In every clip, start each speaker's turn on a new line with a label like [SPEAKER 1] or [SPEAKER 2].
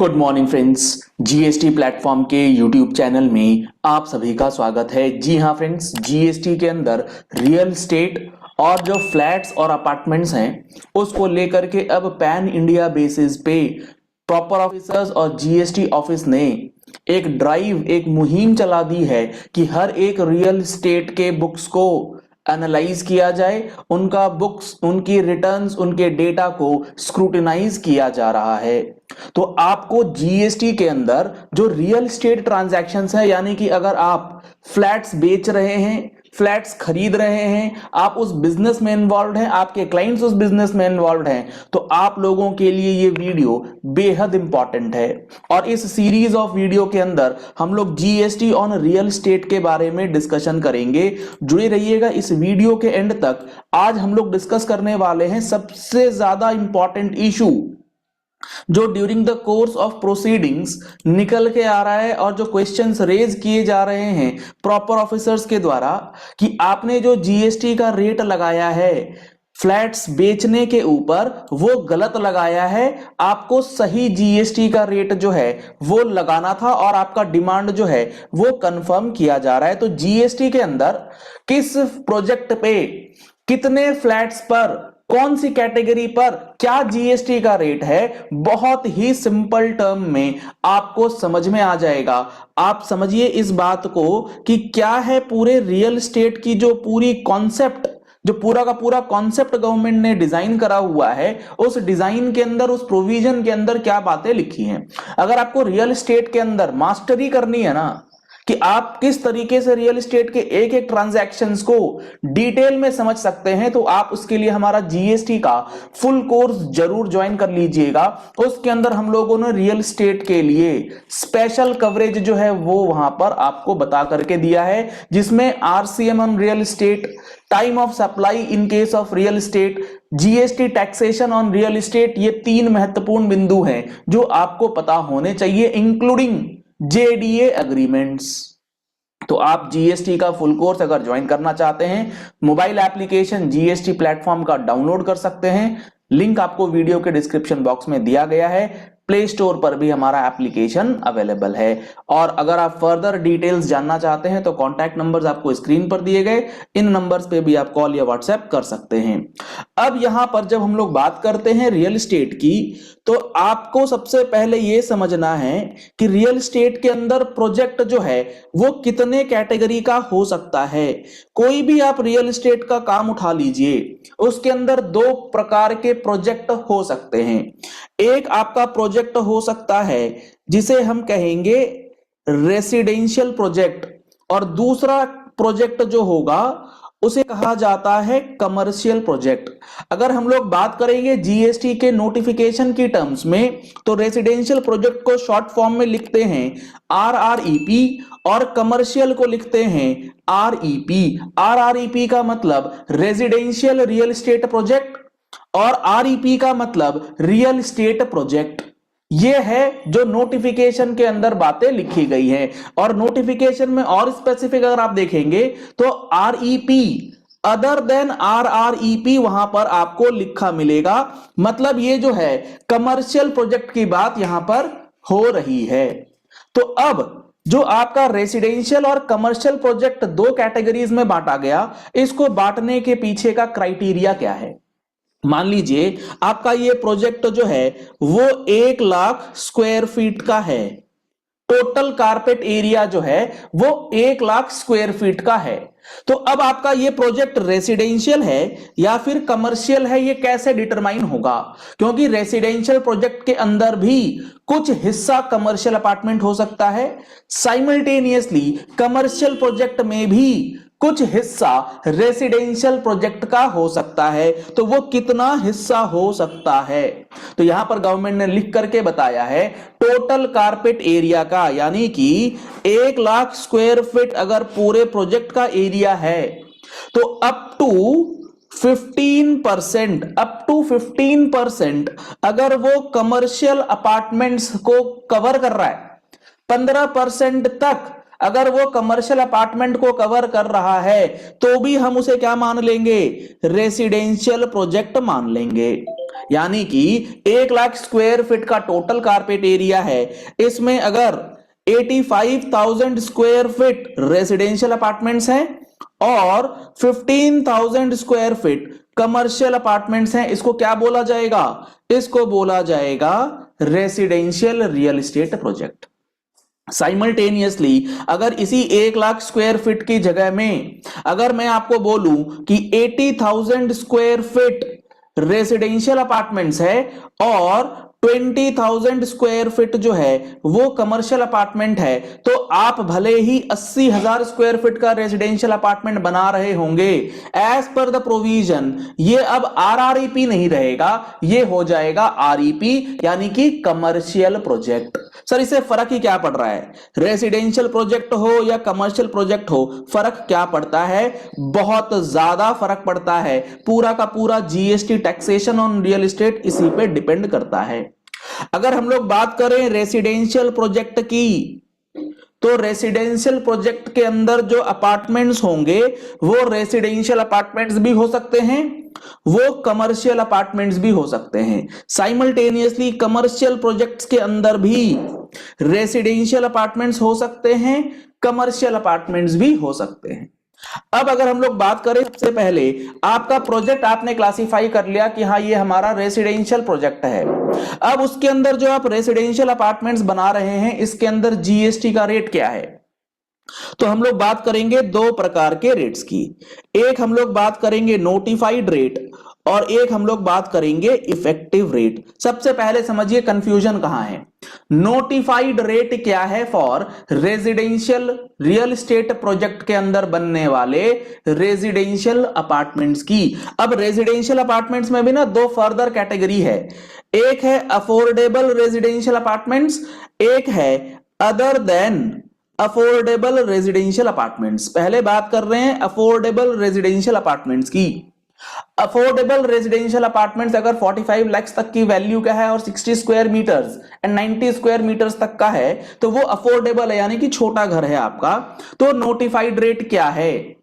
[SPEAKER 1] Good morning friends. GST platform के YouTube channel में आप सभी का स्वागत है। जी हाँ फ्रेंड्स, जीएसटी के अंदर रियल स्टेट और जो फ्लैट्स और अपार्टमेंट्स हैं उसको लेकर के अब पैन इंडिया बेसिस पे प्रॉपर ऑफिसर्स और जीएसटी ऑफिस ने एक ड्राइव, एक मुहिम चला दी है कि हर एक रियल स्टेट के बुक्स को एनालाइज किया जाए, उनका बुक्स, उनकी रिटर्न्स, उनके डेटा को स्क्रूटिनाइज किया जा रहा है। तो आपको जीएसटी के अंदर जो रियल स्टेट ट्रांजैक्शंस है, यानी कि अगर आप फ्लैट्स बेच रहे हैं, फ्लैट्स खरीद रहे हैं, आप उस बिजनेस में इन्वॉल्व हैं, आपके क्लाइंट्स उस बिजनेस में इन्वॉल्व हैं, तो आप लोगों के लिए ये वीडियो बेहद इंपॉर्टेंट है। और इस सीरीज ऑफ वीडियो के अंदर हम लोग जीएसटी ऑन रियल स्टेट के बारे में डिस्कशन करेंगे। जुड़े रहिएगा इस वीडियो के एंड तक। आज हम लोग डिस्कस करने वाले हैं सबसे ज्यादा इंपॉर्टेंट इशू जो during the course of proceedings निकल के आ रहा है और जो क्वेश्चंस रेज किए जा रहे हैं प्रॉपर ऑफिसर्स के द्वारा कि आपने जो जीएसटी का रेट लगाया है फ्लैट्स बेचने के ऊपर वो गलत लगाया है। आपको सही जीएसटी का रेट जो है वो लगाना था और आपका डिमांड जो है वो कंफर्म किया जा रहा है। तो जीएसटी के अंदर किस प्रोजेक्ट पे, कितने फ्लैट्स पर, कौन सी कैटेगरी पर क्या जीएसटी का रेट है, बहुत ही सिंपल टर्म में आपको समझ में आ जाएगा। आप समझिए इस बात को कि क्या है पूरे रियल स्टेट की जो पूरी कॉन्सेप्ट, जो पूरा का पूरा कॉन्सेप्ट गवर्नमेंट ने डिजाइन करा हुआ है, उस डिजाइन के अंदर, उस प्रोविजन के अंदर क्या बातें लिखी हैं। अगर आपको रियल स्टेट के अंदर मास्टरी करनी है ना कि आप किस तरीके से रियल एस्टेट के एक एक ट्रांजैक्शंस को डिटेल में समझ सकते हैं, तो आप उसके लिए हमारा जीएसटी का फुल कोर्स जरूर ज्वाइन कर लीजिएगा। उसके अंदर हम लोगों ने रियल एस्टेट के लिए स्पेशल कवरेज जो है वो वहां पर आपको बता करके दिया है, जिसमें RCM on real estate, time of supply in case of real estate, GST taxation on real estate, ये तीन महत्वपूर्ण बिंदु हैं जो आपको पता होने चाहिए, इंक्लूडिंग जेडीए एग्रीमेंट्स। तो आप जीएसटी का फुल कोर्स अगर ज्वाइन करना चाहते हैं, मोबाइल एप्लीकेशन जीएसटी प्लेटफॉर्म का डाउनलोड कर सकते हैं। लिंक आपको वीडियो के डिस्क्रिप्शन बॉक्स में दिया गया है। प्ले स्टोर पर भी हमारा एप्लीकेशन अवेलेबल है। और अगर आप फर्दर डिटेल्स जानना चाहते हैं तो कॉन्टैक्ट नंबर्स आपको स्क्रीन पर दिए गए, इन नंबर्स पे भी आप कॉल या व्हाट्सएप कर सकते हैं। अब यहां पर जब हम लोग बात करते हैं रियल एस्टेट की, तो आपको सबसे पहले यह समझना है कि रियल एस्टेट के अंदर प्रोजेक्ट जो है वो कितने कैटेगरी का हो सकता है। कोई भी आप रियल एस्टेट का काम उठा लीजिए, उसके अंदर दो प्रकार के प्रोजेक्ट हो सकते हैं। एक आपका प्रोजेक्ट हो सकता है जिसे हम कहेंगे रेसिडेंशियल प्रोजेक्ट, और दूसरा प्रोजेक्ट जो होगा उसे कहा जाता है कमर्शियल प्रोजेक्ट। अगर हम लोग बात करेंगे जीएसटी के नोटिफिकेशन की टर्म्स में, तो रेसिडेंशियल प्रोजेक्ट को शॉर्ट फॉर्म में लिखते हैं आरआरईपी और कमर्शियल को लिखते हैं आरईपी। आरआरईपी का मतलब रेजिडेंशियल रियल एस्टेट प्रोजेक्ट और आरईपी का मतलब रियल एस्टेट प्रोजेक्ट। ये है जो नोटिफिकेशन के अंदर बातें लिखी गई हैं। और नोटिफिकेशन में और स्पेसिफिक अगर आप देखेंगे तो आरईपी अदर देन आरआरईपी वहां पर आपको लिखा मिलेगा। मतलब ये जो है कमर्शियल प्रोजेक्ट की बात यहां पर हो रही है। तो अब जो आपका रेसिडेंशियल और कमर्शियल प्रोजेक्ट दो कैटेगरीज में बांटा गया, इसको बांटने के पीछे का क्राइटेरिया क्या है। मान लीजिए आपका ये प्रोजेक्ट जो है वो 1 लाख स्क्वायर फीट का है, टोटल कारपेट एरिया जो है वो 1 लाख स्क्वायर फीट का है। तो अब आपका ये प्रोजेक्ट रेसिडेंशियल है या फिर कमर्शियल है, ये कैसे डिटरमाइन होगा, क्योंकि रेसिडेंशियल प्रोजेक्ट के अंदर भी कुछ हिस्सा कमर्शियल अपार्टमेंट हो सकता है, साइमल्टेनियसली कमर्शियल प्रोजेक्ट में भी कुछ हिस्सा रेसिडेंशियल प्रोजेक्ट का हो सकता है। तो वो कितना हिस्सा हो सकता है, तो यहां पर गवर्नमेंट ने लिख करके बताया है टोटल कारपेट एरिया का, यानी कि 1 लाख स्क्वायर फीट अगर पूरे प्रोजेक्ट का एरिया है तो अप टू 15% अगर वो कमर्शियल अपार्टमेंट्स को कवर कर रहा है, 15% तक अगर वो कमर्शियल अपार्टमेंट को कवर कर रहा है, तो भी हम उसे क्या मान लेंगे, रेसिडेंशियल प्रोजेक्ट मान लेंगे। यानी कि 1 लाख स्क्वायर फीट का टोटल कारपेट एरिया है, इसमें अगर 85,000 स्क्वायर फीट रेसिडेंशियल अपार्टमेंट्स हैं और 15,000 स्क्वायर फीट कमर्शियल अपार्टमेंट्स हैं, इसको क्या बोला जाएगा? इसको बोला जाएगा residential real estate project. Simultaneously अगर इसी 1 लाख स्क्वायर फीट की जगह में अगर मैं आपको बोलूं कि 80,000 स्क्वायर फीट रेसिडेंशियल अपार्टमेंट्स है और 20,000 स्क्वायर फीट जो है वो कमर्शियल अपार्टमेंट है, तो आप भले ही 80,000 स्क्वायर फीट का रेजिडेंशियल अपार्टमेंट बना रहे होंगे, एज पर द प्रोविजन ये अब आरआरईपी नहीं रहेगा, ये हो जाएगा आरईपी यानी कि कमर्शियल प्रोजेक्ट। सर इससे फर्क ही क्या पड़ रहा है? रेसिडेंशियल प्रोजेक्ट हो या कमर्शियल प्रोजेक्ट हो, फर्क क्या पड़ता है? बहुत ज्यादा फर्क पड़ता है। पूरा का पूरा GST taxation on real estate इसी पे डिपेंड करता है। अगर हम लोग बात करें रेसिडेंशियल प्रोजेक्ट की, तो रेसिडेंशियल प्रोजेक्ट के अंदर जो अपार्टमेंट्स होंगे वो रेसिडेंशियल अपार्टमेंट्स भी हो सकते हैं, वो कमर्शियल अपार्टमेंट्स भी हो सकते हैं। साइमल्टेनियसली कमर्शियल प्रोजेक्ट्स के अंदर भी रेसिडेंशियल अपार्टमेंट्स हो सकते हैं, कमर्शियल अपार्टमेंट्स भी हो सकते हैं। अब अगर हम लोग बात करें, सबसे पहले आपका प्रोजेक्ट आपने क्लासिफाई कर लिया कि हाँ ये हमारा रेसिडेंशियल प्रोजेक्ट है। अब उसके अंदर जो आप रेसिडेंशियल अपार्टमेंट्स बना रहे हैं, इसके अंदर जीएसटी का रेट क्या है? तो हम लोग बात करेंगे दो प्रकार के रेट्स की। एक हम लोग बात करेंगे नोटिफाइड रेट और एक हम लोग बात करेंगे इफेक्टिव रेट। सबसे पहले समझिए कंफ्यूजन कहां है। नोटिफाइड रेट क्या है? For residential real estate project के अंदर बनने वाले रेजिडेंशियल अपार्टमेंट्स की। अब रेजिडेंशियल अपार्टमेंट्स में भी ना दो फर्दर कैटेगरी है, एक है अफोर्डेबल रेजिडेंशियल अपार्टमेंट्स, एक है other than affordable residential apartments. पहले बात कर रहे हैं अफोर्डेबल रेजिडेंशियल अपार्टमेंट्स की। अफोर्डेबल रेजिडेंशियल अपार्टमेंट्स अगर 45 लाख तक की वैल्यू का है और 60 square metres and 90 square metres तक का है, तो वो अफोर्डेबल है, यानी कि छोटा घर है आपका। तो नोटिफाइड रेट क्या है?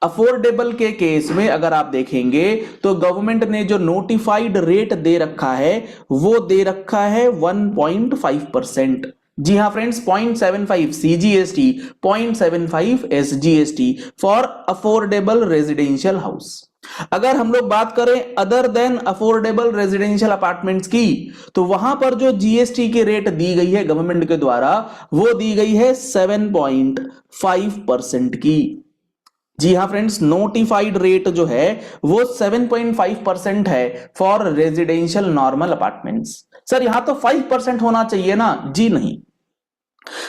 [SPEAKER 1] अफोर्डेबल के केस में अगर आप देखेंगे तो गवर्नमेंट ने जो नोटिफाइड रेट दे रखा है वो दे रखा है 1.5%। जी हां friends, 0.75 CGST, 0.75 SGST for affordable residential house. अगर हम लोग बात करें other than affordable residential apartments की, तो वहां पर जो जीएसटी की रेट दी गई है गवर्नमेंट के द्वारा, वो दी गई है 7.5% की। जी हां फ्रेंड्स, नोटिफाइड रेट जो है वो 7.5% है for residential normal apartments. Sir यहां तो 5% होना चाहिए ना? जी नहीं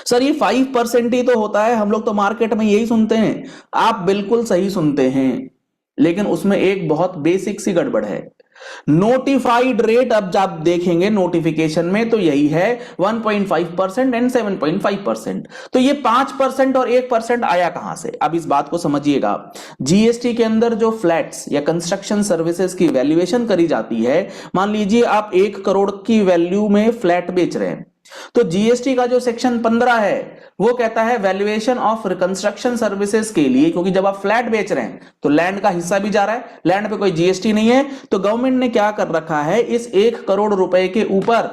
[SPEAKER 1] सर, ये 5% ही तो होता है, हम लोग तो मार्केट में यही सुनते हैं। आप बिल्कुल सही सुनते हैं, लेकिन उसमें एक बहुत बेसिक सी गड़बड़ है। नोटिफाइड रेट अब जब देखेंगे नोटिफिकेशन में तो यही है 1.5% एंड 7.5%। तो ये 5% और 1% आया कहां से? अब इस बात को समझिएगा। जीएसटी के अंदर जो फ्लैट्स या कंस्ट्रक्शन सर्विसेज की वैल्यूएशन करी जाती है, मान लीजिए आप 1 करोड़ की वैल्यू में फ्लैट बेच रहे हैं, तो जीएसटी का जो सेक्शन 15 है वो कहता है वैल्यूएशन ऑफ रिकंस्ट्रक्शन सर्विसेज के लिए, क्योंकि जब आप फ्लैट बेच रहे हैं तो लैंड का हिस्सा भी जा रहा है, लैंड पे कोई जीएसटी नहीं है। तो गवर्नमेंट ने क्या कर रखा है, इस 1 करोड़ रुपए के ऊपर,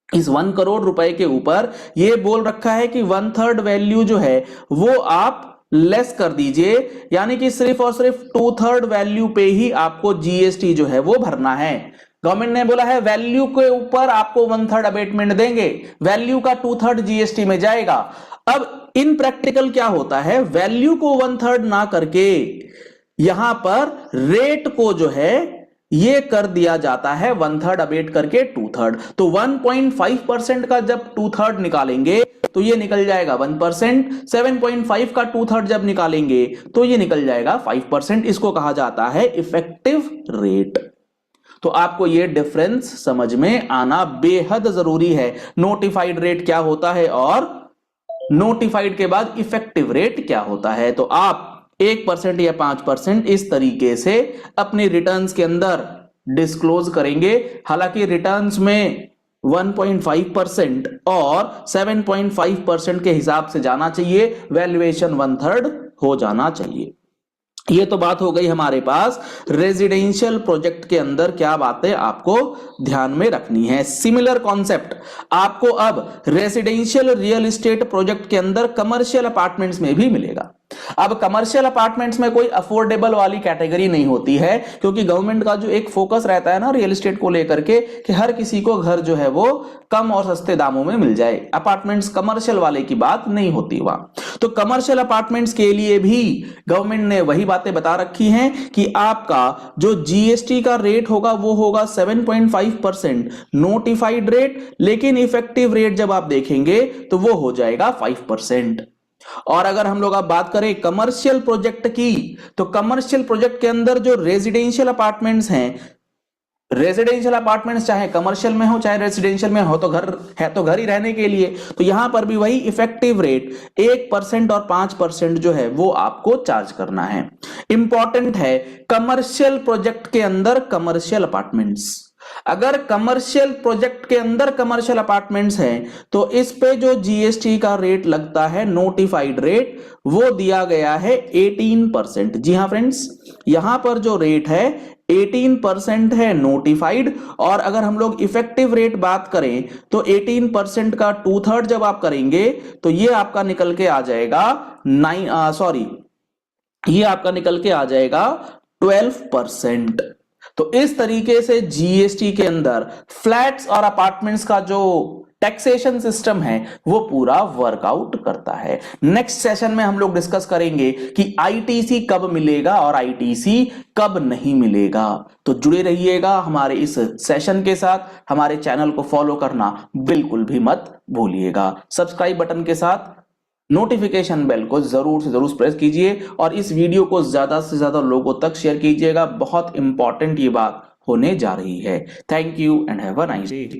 [SPEAKER 1] इस 1 करोड़ रुपए के ऊपर ये बोल रखा है कि 1/3 वैल्यू जो है वो आप लेस कर दीजिए, यानी कि सिर्फ और सिर्फ 2/3 वैल्यू पे ही आपको जीएसटी जो है वो भरना है। गवर्नमेंट ने बोला है वैल्यू के ऊपर आपको 1/3 अबेटमेंट देंगे, वैल्यू का 2/3 जीएसटी में जाएगा। अब इन प्रैक्टिकल क्या होता है, वैल्यू को 1/3 ना करके यहां पर रेट को जो है ये कर दिया जाता है 1/3 अबेट करके 2/3। तो 1.5% का जब 2/3 निकालेंगे तो ये निकल जाएगा 1%, 7.5 का 2/3 जब निकालेंगे तो ये निकल जाएगा 5%। इसको कहा जाता है इफेक्टिव रेट। तो आपको ये डिफरेंस समझ में आना बेहद जरूरी है, नोटिफाइड रेट क्या होता है और नोटिफाइड के बाद इफेक्टिव रेट क्या होता है। तो आप 1% या 5% इस तरीके से अपनी रिटर्न्स के अंदर डिस्क्लोज करेंगे। हालांकि रिटर्न्स में 1.5% और 7.5% के हिसाब से जाना चाहिए, वैल्यूएशन 1/3 हो जाना चाहिए। ये तो बात हो गई हमारे पास रेजिडेंशियल प्रोजेक्ट के अंदर क्या बातें आपको ध्यान में रखनी है। सिमिलर कॉन्सेप्ट आपको अब रेजिडेंशियल रियल एस्टेट प्रोजेक्ट के अंदर कमर्शियल अपार्टमेंट्स में भी मिलेगा। अब कमर्शियल अपार्टमेंट्स में कोई अफोर्डेबल वाली कैटेगरी नहीं होती है, क्योंकि गवर्नमेंट का जो एक फोकस रहता है ना रियल एस्टेट को लेकर के कि हर किसी को घर जो है वो कम और सस्ते दामों में मिल जाए। अपार्टमेंट्स कमर्शियल वाले की बात नहीं होती वहां। तो कमर्शियल अपार्टमेंट्स के लिए भी गवर्नमेंट ने वही बातें बता रखी हैं कि आपका जो जीएसटी का रेट होगा वो होगा 7.5% नोटिफाइड रेट, लेकिन इफेक्टिव रेट जब आप देखेंगे तो वो हो जाएगा 5%। और अगर हम लोग अब बात करें कमर्शियल प्रोजेक्ट की, तो कमर्शियल प्रोजेक्ट के अंदर जो रेजिडेंशियल अपार्टमेंट्स हैं, रेजिडेंशियल अपार्टमेंट्स चाहे कमर्शियल में हो चाहे रेजिडेंशियल में हो, तो घर है तो घर ही रहने के लिए, तो यहां पर भी वही इफेक्टिव रेट 1% और 5% जो है वो आपको चार्ज करना है। इंपॉर्टेंट है कमर्शियल प्रोजेक्ट के अंदर कमर्शियल अपार्टमेंट्स, अगर कमर्शियल प्रोजेक्ट के अंदर कमर्शियल अपार्टमेंट्स हैं तो इस पे जो जीएसटी का रेट लगता है नोटिफाइड रेट वो दिया गया है 18%। जी हां फ्रेंड्स, यहां पर जो रेट है 18% है नोटिफाइड, और अगर हम लोग इफेक्टिव रेट बात करें तो 18% का 2/3 जब आप करेंगे तो ये आपका निकल के आ जाएगा 12%। तो इस तरीके से जीएसटी के अंदर फ्लैट्स और अपार्टमेंट्स का जो टैक्सेशन सिस्टम है वो पूरा वर्कआउट करता है। नेक्स्ट सेशन में हम लोग डिस्कस करेंगे कि आईटीसी कब मिलेगा और आईटीसी कब नहीं मिलेगा। तो जुड़े रहिएगा हमारे इस सेशन के साथ, हमारे चैनल को फॉलो करना बिल्कुल भी मत भूलिएगा। सब्सक्राइब बटन के साथ नोटिफिकेशन बेल को जरूर से जरूर प्रेस कीजिए और इस वीडियो को ज्यादा से ज्यादा लोगों तक शेयर कीजिएगा। बहुत इंपॉर्टेंट ये बात होने जा रही है। Thank you and have a nice day.